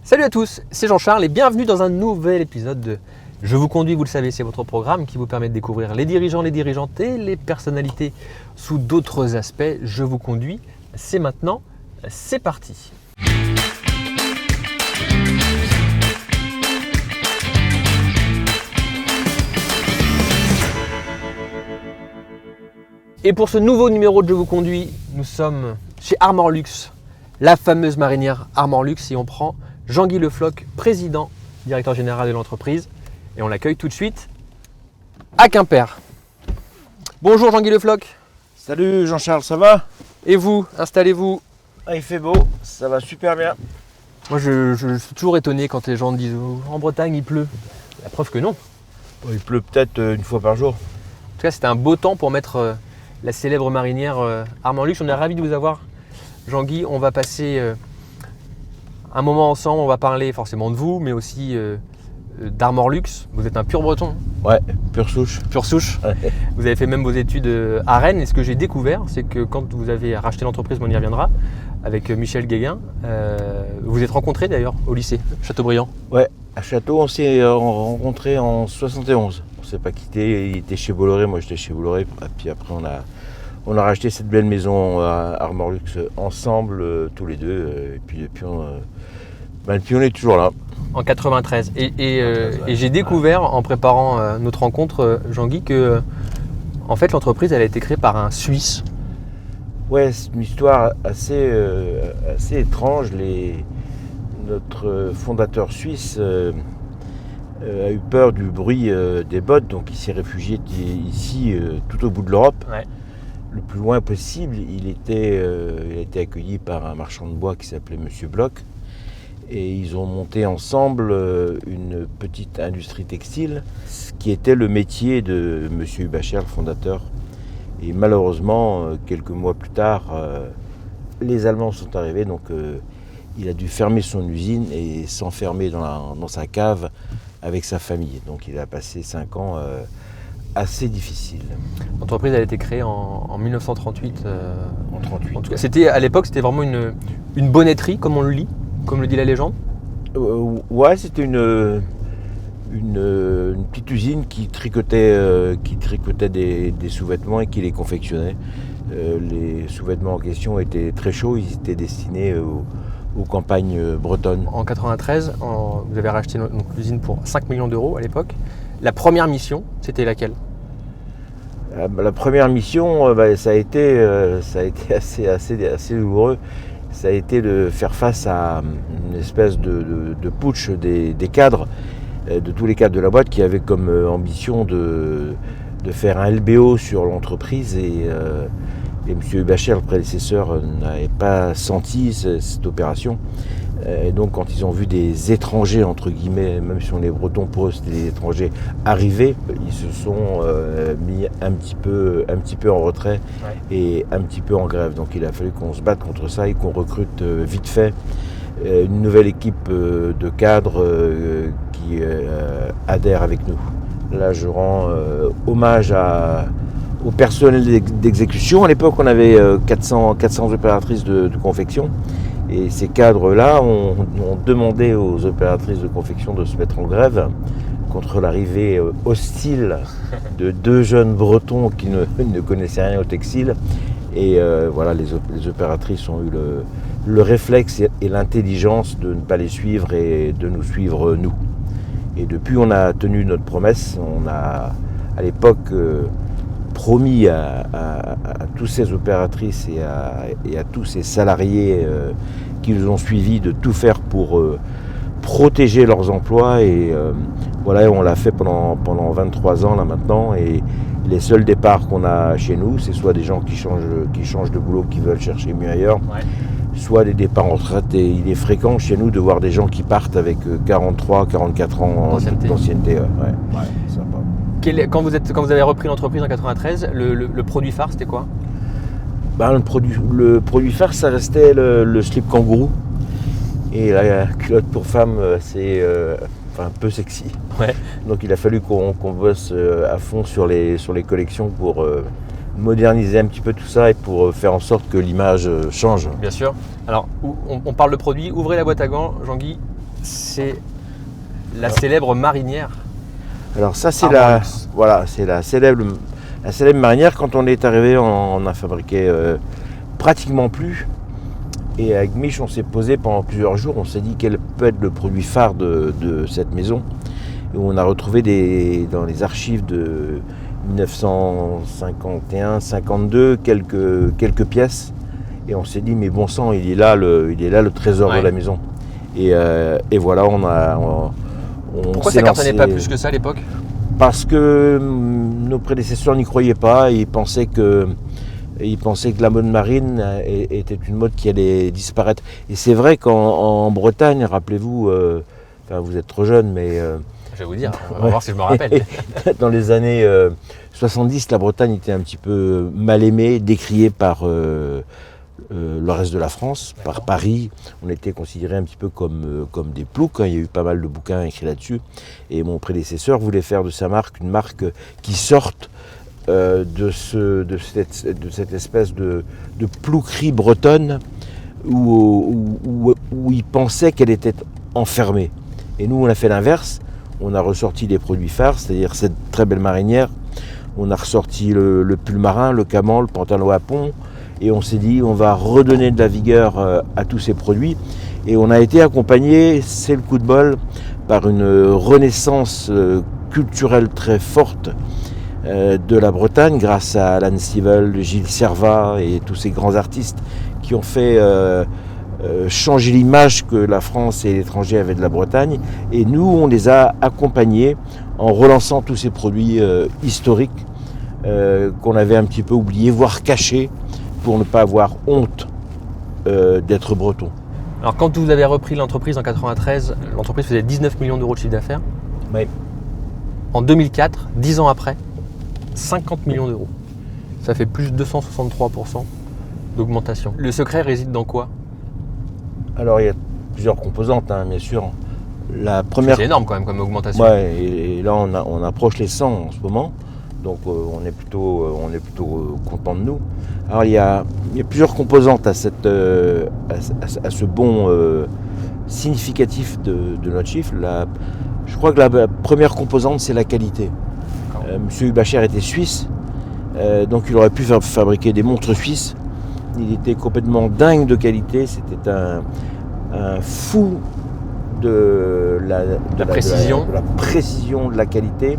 Salut à tous, c'est Jean-Charles et bienvenue dans un nouvel épisode de Je vous conduis, vous le savez, c'est votre programme qui vous permet de découvrir les dirigeants, les dirigeantes et les personnalités sous d'autres aspects. Je vous conduis, c'est maintenant, c'est parti. Et pour ce nouveau numéro de Je vous conduis, nous sommes chez Armor Luxe, la fameuse marinière Armor Luxe, et on prend Jean-Guy Le Floch, président, directeur général de l'entreprise, et on l'accueille tout de suite à Quimper. Bonjour Jean-Guy Le Floch. Salut Jean-Charles, ça va? Et vous, installez-vous. Il fait beau, ça va super bien. Moi je suis toujours étonné quand les gens me disent en Bretagne il pleut. La preuve que non. Il pleut peut-être une fois par jour. En tout cas c'était un beau temps pour mettre la célèbre marinière Armor Luxe. On est ravis de vous avoir Jean-Guy. On va passer un moment ensemble, on va parler forcément de vous, mais aussi d'Armor Luxe. Vous êtes un pur breton. Ouais, pure souche. Pure souche. Ouais. Vous avez fait même vos études à Rennes. Et ce que j'ai découvert, c'est que quand vous avez racheté l'entreprise, on y reviendra, avec Michel Guéguin, vous vous êtes rencontrés d'ailleurs au lycée Chateaubriand. Ouais, à Château, on s'est rencontrés en 71. On s'est pas quittés, il était chez Bolloré, moi j'étais chez Bolloré. Et puis après on a racheté cette belle maison à Armor Luxe ensemble, tous les deux. Et puis depuis on est toujours là. En 93. Et j'ai découvert en préparant notre rencontre, Jean-Guy, que en fait l'entreprise elle a été créée par un Suisse. Ouais, c'est une histoire assez étrange. Notre fondateur suisse a eu peur du bruit des bottes, donc il s'est réfugié ici, tout au bout de l'Europe. Ouais. Le plus loin possible. Il a été accueilli par un marchand de bois qui s'appelait Monsieur Bloch. Et ils ont monté ensemble une petite industrie textile, ce qui était le métier de M. Hubacher, le fondateur. Et malheureusement, quelques mois plus tard, les Allemands sont arrivés, donc il a dû fermer son usine et s'enfermer dans sa cave avec sa famille. Donc il a passé 5 ans assez difficiles. L'entreprise elle a été créée en 1938. En 38. En tout cas, à l'époque, c'était vraiment une bonnetterie, comme on le lit. Comme le dit la légende. Ouais, c'était une petite usine qui tricotait des sous-vêtements et qui les confectionnait. Les sous-vêtements en question étaient très chauds, ils étaient destinés aux campagnes bretonnes. En 93, vous avez racheté l'usine pour 5 millions d'euros à l'époque. La première mission, c'était laquelle ? La première mission, ça a été assez douloureux. Ça a été de faire face à une espèce de putsch des cadres, de tous les cadres de la boîte qui avaient comme ambition de faire un LBO sur l'entreprise et M. Hubacher, le prédécesseur, n'avait pas senti cette opération. Et donc quand ils ont vu des étrangers, entre guillemets, même si on est bretons, pour eux c'était des étrangers arriver, ils se sont mis un petit peu en retrait, ouais, et un petit peu en grève. Donc il a fallu qu'on se batte contre ça et qu'on recrute vite fait une nouvelle équipe de cadres qui adhère avec nous. Là je rends hommage au personnel d'exécution. À l'époque on avait 400 opératrices de confection. Et ces cadres-là ont demandé aux opératrices de confection de se mettre en grève contre l'arrivée hostile de 2 jeunes bretons qui ne connaissaient rien au textile. Et voilà, les opératrices ont eu le réflexe et l'intelligence de ne pas les suivre et de nous suivre nous. Et depuis, on a tenu notre promesse. On a, à l'époque, promis à tous ces opératrices et à tous ces salariés qui nous ont suivis de tout faire pour protéger leurs emplois. Et voilà, on l'a fait pendant 23 ans là maintenant. Et les seuls départs qu'on a chez nous, c'est soit des gens qui changent de boulot, qui veulent chercher mieux ailleurs, ouais, soit des départs en retraite. Et il est fréquent chez nous de voir des gens qui partent avec 43, 44 ans d'ancienneté. Ouais, sympa. Quand vous avez repris l'entreprise en 93, le produit phare c'était quoi ? Le produit phare ça restait le slip kangourou et la culotte pour femme, c'est un peu sexy. Ouais. Donc il a fallu qu'on bosse à fond sur les collections pour moderniser un petit peu tout ça et pour faire en sorte que l'image change. Bien sûr. Alors on parle de produit, ouvrez la boîte à gants, Jean-Guy. c'est la célèbre marinière. Alors ça c'est Armor la célèbre marinière. Quand on est arrivé, on a fabriqué pratiquement plus. Et avec Mich, on s'est posé pendant plusieurs jours, on s'est dit quel peut être le produit phare de cette maison. Et on a retrouvé dans les archives de 1951-52 quelques pièces. Et on s'est dit mais bon sang, il est là le trésor de la maison. Et voilà, pourquoi ça cartonnait pas plus que ça à l'époque? Parce que nos prédécesseurs n'y croyaient pas. Ils pensaient que la mode marine était une mode qui allait disparaître. Et c'est vrai qu'en Bretagne, rappelez-vous, vous êtes trop jeune, mais... je vais vous dire, on va voir si je me rappelle. Dans les années 70, la Bretagne était un petit peu mal aimée, décriée par le reste de la France, par Paris. On était considérés un petit peu comme des ploucs. Il y a eu pas mal de bouquins écrits là-dessus. Et mon prédécesseur voulait faire de sa marque une marque qui sorte de cette espèce de plouquerie bretonne où il pensait qu'elle était enfermée. Et nous, on a fait l'inverse. On a ressorti des produits phares, c'est-à-dire cette très belle marinière. On a ressorti le pull marin, le camon, le pantalon à pont. Et on s'est dit, on va redonner de la vigueur à tous ces produits. Et on a été accompagné, c'est le coup de bol, par une renaissance culturelle très forte de la Bretagne, grâce à Alan Stivell, Gilles Servat et tous ces grands artistes qui ont fait changer l'image que la France et l'étranger avaient de la Bretagne. Et nous, on les a accompagnés en relançant tous ces produits historiques qu'on avait un petit peu oubliés, voire cachés, pour ne pas avoir honte d'être breton. Alors quand vous avez repris l'entreprise en 93, l'entreprise faisait 19 millions d'euros de chiffre d'affaires. Oui. En 2004, 10 ans après, 50 millions d'euros. Ça fait plus de 263% d'augmentation. Le secret réside dans quoi? Alors il y a plusieurs composantes, bien sûr. La première... C'est énorme quand même comme augmentation. Ouais, et là on approche les 100 en ce moment. Donc on est plutôt content de nous. Alors il y a plusieurs composantes à ce bond significatif de notre chiffre. Je crois que la première composante, c'est la qualité. Monsieur Hubacher était suisse, donc il aurait pu fabriquer des montres suisses. Il était complètement dingue de qualité. C'était un fou de la précision, de la qualité.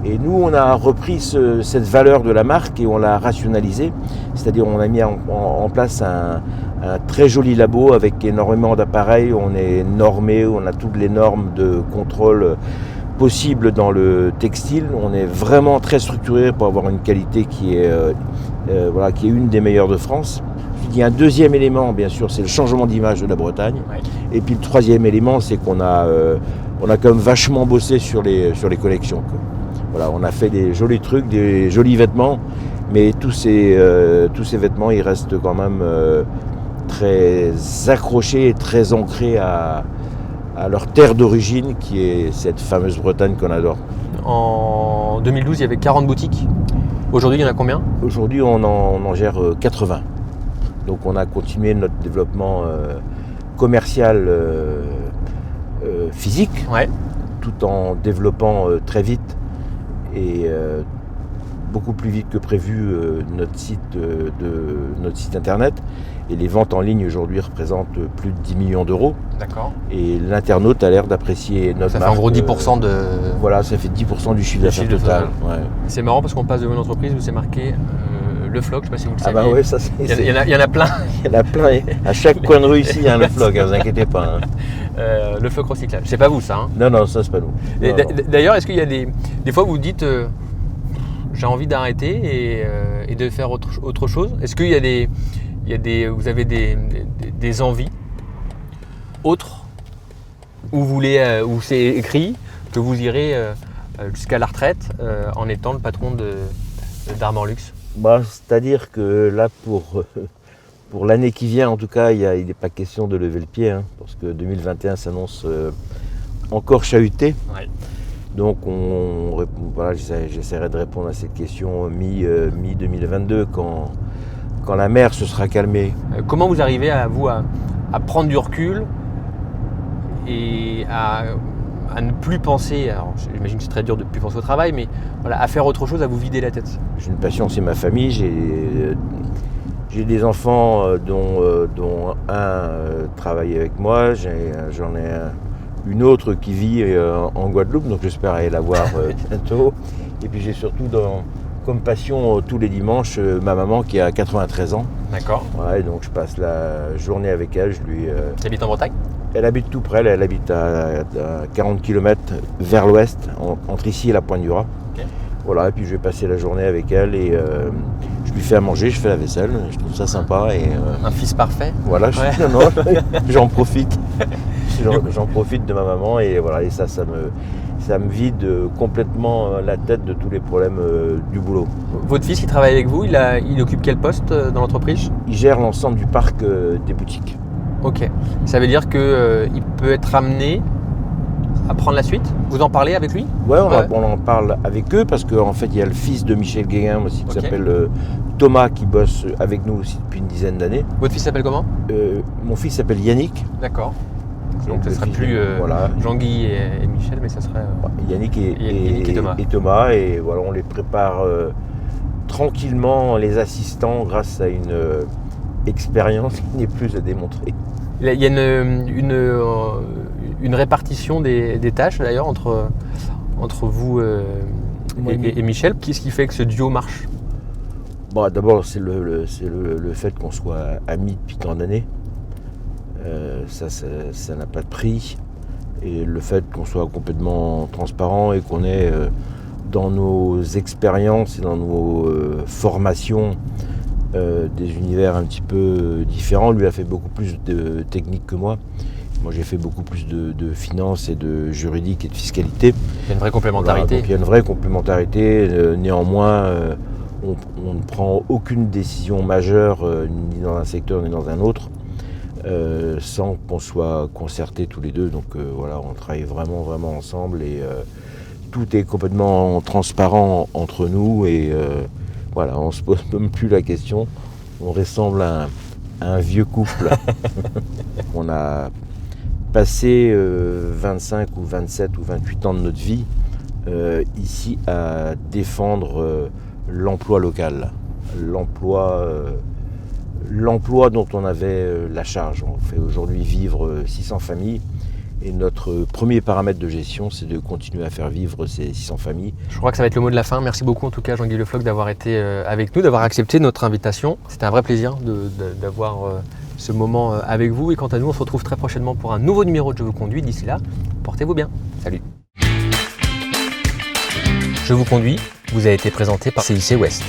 Et nous, on a repris cette valeur de la marque et on l'a rationalisée. C'est-à-dire on a mis en place un très joli labo avec énormément d'appareils. On est normé, on a toutes les normes de contrôle possibles dans le textile. On est vraiment très structuré pour avoir une qualité qui est une des meilleures de France. Il y a un deuxième élément, bien sûr, c'est le changement d'image de la Bretagne. Ouais. Et puis le troisième élément, c'est qu'on a quand même vachement bossé sur les collections. Voilà, on a fait des jolis trucs, des jolis vêtements, mais tous ces vêtements, ils restent quand même très accrochés et très ancrés à leur terre d'origine, qui est cette fameuse Bretagne qu'on adore. En 2012, il y avait 40 boutiques. Aujourd'hui, il y en a combien? Aujourd'hui, on en gère 80. Donc on a continué notre développement commercial physique, ouais, tout en développant très vite et beaucoup plus vite que prévu notre site internet. Et les ventes en ligne aujourd'hui représentent plus de 10 millions d'euros. D'accord. Et l'internaute a l'air d'apprécier notre marque. Ça fait en gros 10% de... Voilà, ça fait 10% du chiffre d'affaires total. Ouais. C'est marrant parce qu'on passe devant une entreprise où c'est marqué Le Floc, je ne sais pas si vous le savez. Ah bah ouais, ça c'est... Il y en a plein. Il y en a plein. À chaque coin de rue ici, il y a un Le Floc, ne vous inquiétez pas. Le Floc recyclage. C'est pas vous ça, hein? Non, ça c'est pas nous. D'ailleurs, est-ce qu'il y a des fois où vous dites j'ai envie d'arrêter et de faire autre chose? Est-ce qu'il y a vous avez des envies autres où c'est écrit que vous irez jusqu'à la retraite en étant le patron d'Armor Luxe? C'est-à-dire que là, pour l'année qui vient, en tout cas, il n'est pas question de lever le pied, parce que 2021 s'annonce encore chahuté. Ouais. Donc, j'essaierai de répondre à cette question mi-2022, quand la mer se sera calmée. Comment vous arrivez à prendre du recul et à ne plus penser, alors j'imagine que c'est très dur de ne plus penser au travail, mais voilà, à faire autre chose, à vous vider la tête? J'ai une passion, c'est ma famille. J'ai des enfants dont un travaille avec moi. J'en ai une autre qui vit en Guadeloupe, donc j'espère aller la voir bientôt. Et puis j'ai surtout comme passion tous les dimanches ma maman qui a 93 ans. D'accord. Ouais, donc je passe la journée avec elle. Tu habites en Bretagne? Elle habite tout près, elle habite à 40 km vers l'ouest, entre ici et la Pointe du Raz. Okay. Voilà, et puis je vais passer la journée avec elle et je lui fais à manger, je fais la vaisselle, je trouve ça sympa. Un fils parfait? Voilà, ouais. Non, j'en profite. J'en profite de ma maman et voilà, et ça me vide complètement la tête de tous les problèmes du boulot. Votre fils, il travaille avec vous, il occupe quel poste dans l'entreprise? Il gère l'ensemble du parc des boutiques. Ok, ça veut dire qu'il peut être amené à prendre la suite? Vous en parlez avec lui? Ouais, on en parle avec eux parce qu'en fait il y a le fils de Michel Guéguin aussi qui s'appelle Thomas qui bosse avec nous aussi depuis une dizaine d'années. Votre fils s'appelle comment? Mon fils s'appelle Yannick. D'accord. Donc ce ne serait plus Jean-Guy et Michel, mais ça serait Yannick et Thomas. Et voilà, on les prépare tranquillement, les assistants, grâce à une expérience qui n'est plus à démontrer. Il y a une répartition des tâches d'ailleurs entre vous et Michel. Qu'est-ce qui fait que ce duo marche? Bon, d'abord, c'est le fait qu'on soit amis depuis tant d'années. Ça n'a pas de prix. Et le fait qu'on soit complètement transparent et qu'on ait dans nos expériences et dans nos formations des univers un petit peu différents. Lui a fait beaucoup plus de technique que moi. Moi, j'ai fait beaucoup plus de finance et de juridique et de fiscalité. Il y a une vraie complémentarité. Voilà, donc il y a une vraie complémentarité. Néanmoins, on ne prend aucune décision majeure, ni dans un secteur ni dans un autre, sans qu'on soit concertés tous les deux. Donc voilà, on travaille vraiment, vraiment ensemble et tout est complètement transparent entre nous et voilà, on ne se pose même plus la question. On ressemble à un vieux couple. On a passé 25 ou 27 ou 28 ans de notre vie ici à défendre l'emploi local, l'emploi dont on avait la charge. On fait aujourd'hui vivre 600 familles et notre premier paramètre de gestion, c'est de continuer à faire vivre ces 600 familles. Je crois que ça va être le mot de la fin. Merci beaucoup en tout cas Jean-Guy Le Floch d'avoir été avec nous, d'avoir accepté notre invitation. C'était un vrai plaisir d'avoir ce moment avec vous. Et quant à nous, on se retrouve très prochainement pour un nouveau numéro de Je vous conduis. D'ici là, portez-vous bien. Salut. Je vous conduis vous a été présenté par CIC West.